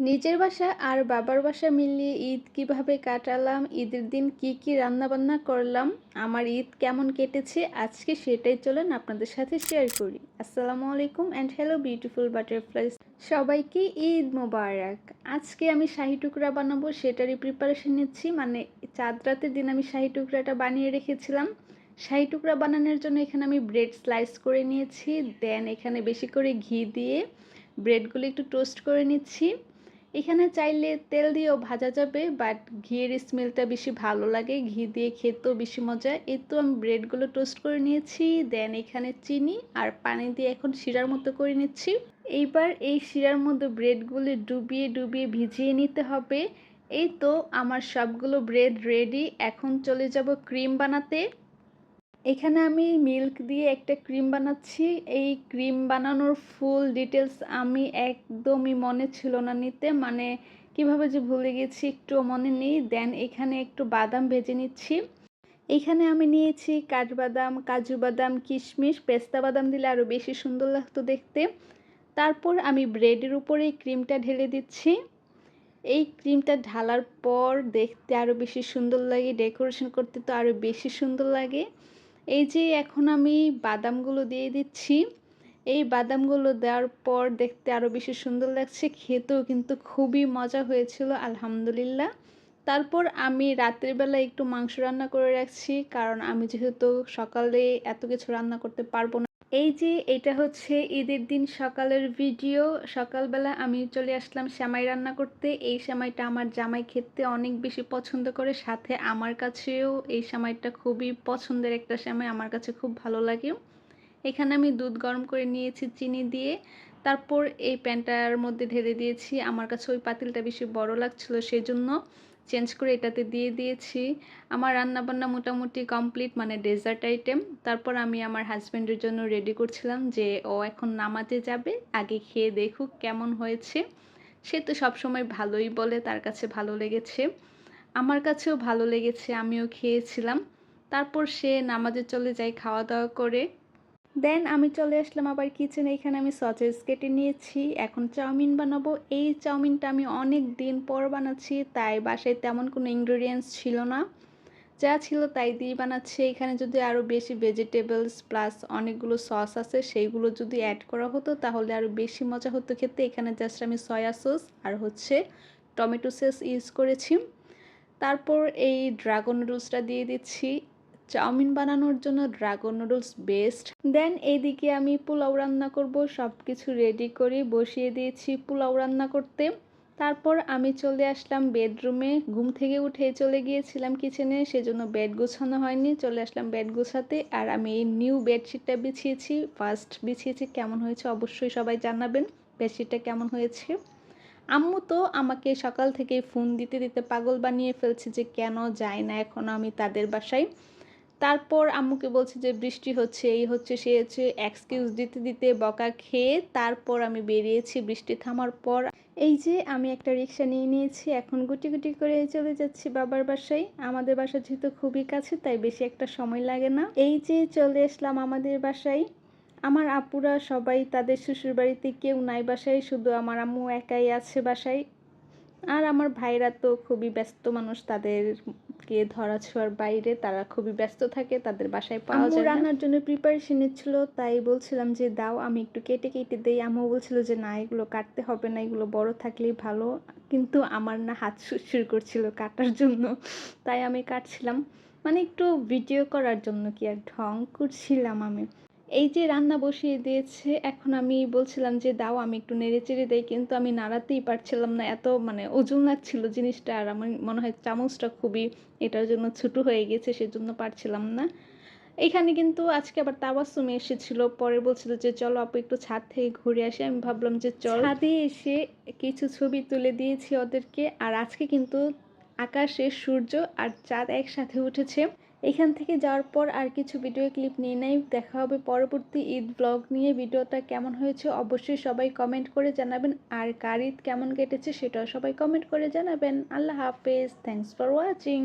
নিজের বাসা আর বাবার বাসা মিলিয়ে ঈদ কিভাবে কাটালাম, ঈদের দিন কি রান্নাবান্না করলাম, আমার ঈদ কেমন কেটেছে আজকে সেটাই চলেন আপনাদের সাথে শেয়ার করি। আসসালামু আলাইকুম অ্যান্ড হ্যালো বিউটিফুল বাটারফ্লাইস, সবাইকে ঈদ মোবারক। আজকে আমি শাহি টুকরা বানাবো, সেটারই প্রিপারেশন নিচ্ছি। মানে চাঁদ রাতের দিন আমি শাহি টুকরাটা বানিয়ে রেখেছিলাম। শাহি টুকরা বানানোর জন্য এখানে আমি ব্রেড স্লাইস করে নিয়েছি, দেন এখানে বেশি করে ঘি দিয়ে ব্রেডগুলো একটু টোস্ট করে নিচ্ছি। এখানে চাইলে তেল দিয়েও ভাজা যাবে, বাট ঘিয়ের স্মেলটা বেশি ভালো লাগে, ঘি দিয়ে খেতেও বেশি মজা। এই তো আমি ব্রেডগুলো টোস্ট করে নিয়েছি, দেন এখানে চিনি আর পানি দিয়ে এখন শিরার মতো করে নিচ্ছি। এইবার এই শিরার মধ্যে ব্রেডগুলো ডুবিয়ে ডুবিয়ে ভিজিয়ে নিতে হবে। এই তো আমার সবগুলো ব্রেড রেডি, এখন চলে যাব ক্রিম বানাতে। এখানে আমি মিল্ক দিয়ে একটা ক্রিম বানাচ্ছি। এই ক্রিম বানানোর ফুল ডিটেলস আমি একদমই মনে ছিল না নিতে, মানে কিভাবে যে ভুলে গেছি একটুও মনে নেই। দেন এখানে একটু বাদাম ভেজে নিচ্ছি। এখানে আমি নিয়েছি কাঠবাদাম, কাজু বাদাম, কিশমিশ, পেস্তা বাদাম দিলে আরও বেশি সুন্দর লাগতো দেখতে। তারপর আমি ব্রেডের উপরে এই ক্রিমটা ঢেলে দিচ্ছি। এই ক্রিমটা ঢালার পর দেখতে আরও বেশি সুন্দর লাগে, ডেকোরেশন করতে তো আরও বেশি সুন্দর লাগে। এই যে এখন আমি বাদামগুলো দিয়ে দিচ্ছি। এই বাদামগুলো দেওয়ার পর দেখতে আরও বেশি সুন্দর লাগছে, খেতেও কিন্তু খুবই মজা হয়েছিল আলহামদুলিল্লাহ। তারপর আমি রাতের বেলা একটু মাংস রান্না করে রাখছি, কারণ আমি যেহেতু সকালে এত কিছু রান্না করতে পারবো না। এই যে এটা হচ্ছে ঈদের দিন সকালের ভিডিও। সকালবেলা আমি চলে আসলাম সেমাই রান্না করতে। এই সেমাইটা আমার জামাই খেতে অনেক বেশি পছন্দ করে, সাথে আমার কাছেও এই সেমাইটা খুবই পছন্দের একটা সেমাই, আমার কাছে খুব ভালো লাগে। এখানে আমি দুধ গরম করে নিয়েছি চিনি দিয়ে, তারপর এই প্যানটার মধ্যে ঢেলে দিয়েছি। আমার কাছে ওই পাতিলটা বেশি বড় লাগছিল, সেই জন্য চেঞ্জ করে এটাতে দিয়ে দিয়েছি। আমার রান্নাবান্না মোটামুটি কমপ্লিট, মানে ডেজার্ট আইটেম। তারপর আমি আমার হাজব্যান্ডের জন্য রেডি করছিলাম যে ও এখন নামাজে যাবে, আগে খেয়ে দেখুক কেমন হয়েছে। সে তো সবসময় ভালোই বলে, তার কাছে ভালো লেগেছে, আমার কাছেও ভালো লেগেছে, আমিও খেয়েছিলাম। তারপর সে নামাজে চলে যায় খাওয়া দাওয়া করে। দেন আমি চলে আসলাম আবার কিচেনে। এখানে আমি সসেজ কেটে নিয়েছি, এখন চাউমিন বানাবো। এই চাউমিনটা আমি অনেক দিন পর বানাচ্ছি, তাই বাসায় তেমন কোনো ইনগ্রেডিয়েন্টস ছিল না, যা ছিল তাই দিয়ে বানাচ্ছি। এখানে যদি আরও বেশি ভেজিটেবলস প্লাস অনেকগুলো সস আছে, সেইগুলো যদি অ্যাড করা হতো তাহলে আরও বেশি মজা হতো খেতে। এখানে জাস্ট আমি সয়া সস আর হচ্ছে টমেটো সস ইউজ করেছি। তারপর এই ড্রাগন নুডলসটা দিয়ে দিচ্ছি। চাউমিন বানানোর জন্য ড্রাগন নুডলস বেস্ট। দেন এইদিকে আমি পোলাও রান্না করব, সব কিছু রেডি করে বসিয়ে দিয়েছি পোলাও রান্না করতে। তারপর আমি চলে আসলাম বেডরুমে, ঘুম থেকে উঠে চলে গিয়েছিলাম কিচেনে, সেজন্য বেড গোছানো হয়নি, চলে আসলাম বেড গোছাতে। আর আমি এই নিউ বেডশিটটা বিছিয়েছি, ফার্স্ট বিছিয়েছি, কেমন হয়েছে অবশ্যই সবাই জানাবেন বেডশিটটা কেমন হয়েছে। আম্মু তো আমাকে সকাল থেকে ফোন দিতে দিতে পাগল বানিয়ে ফেলছে যে কেন যায় না এখনও আমি তাদের বাসায়। তারপর আম্মুকে বলছে যে বৃষ্টি হচ্ছে, এই হচ্ছে সে হচ্ছে, এক্সকিউজ দিতে দিতে বকা খেয়ে তারপর আমি বেরিয়েছি বৃষ্টি থামার পর। এই যে আমি একটা রিক্সা নিয়ে নিয়েছি, এখন গুটি গুটি করে চলে যাচ্ছি বাবার বাসায়। আমাদের বাসা যেহেতু খুবই কাছে, তাই বেশি একটা সময় লাগে না। এই যে চলে আসলাম আমাদের বাসায়। আমার আপুরা সবাই তাদের শ্বশুর বাড়িতে, কেউ নাই বাসায়, শুধু আমার আম্মু একাই আছে বাসায়। আর আমার ভাইরা তো খুবই ব্যস্ত মানুষ, তাদেরকে ধরা ছোঁয়ার বাইরে, তারা খুবই ব্যস্ত থাকে, তাদের বাসায় পাওয়া যায় না। রান্নার জন্য প্রিপারেশন নিচ্ছিল, তাই বলছিলাম যে দাও আমি একটু কেটে কেটে দেই। আম্মু বলছিল যে না এগুলো কাটতে হবে না, এগুলো বড় থাকলেই ভালো, কিন্তু আমার না হাত সুরসুর করছিল কাটার জন্য, তাই আমি কাটছিলাম, মানে একটু ভিডিও করার জন্য, কি আর ঢং করছিলাম আমি। এই যে রান্না বসিয়ে দিয়েছে, এখন আমি বলছিলাম যে দাও আমি একটু নেড়ে চেড়ে দেই, কিন্তু আমি নাড়াতেই পারছিলাম না, এত মানে ওজন লাগছিল জিনিসটা। আর আমার মনে হয় চামচটা খুবই এটার জন্য ছোটো হয়ে গেছে, সেজন্য পারছিলাম না। এখানে কিন্তু আজকে আবার তাবাসসুম এসেছিল, পরে বলছিল যে চলো আপু একটু ছাদ থেকে ঘুরে আসি। আমি ভাবলাম যে চল, ছাদে এসে কিছু ছবি তুলে দিয়েছি ওদেরকে। আর আজকে কিন্তু আকাশে সূর্য আর চাঁদ একসাথে উঠেছে। এখান থেকে যাওয়ার পর আর কিছু ভিডিও ক্লিপ নিয়ে নাই, দেখা হবে পরবর্তী ঈদ ব্লগ নিয়ে। ভিডিওটা কেমন হয়েছে অবশ্যই সবাই কমেন্ট করে জানাবেন, আর কার ঈদ কেমন কেটেছে সেটাও সবাই কমেন্ট করে জানাবেন। আল্লাহ হাফেজ, থ্যাংকস ফর ওয়াচিং।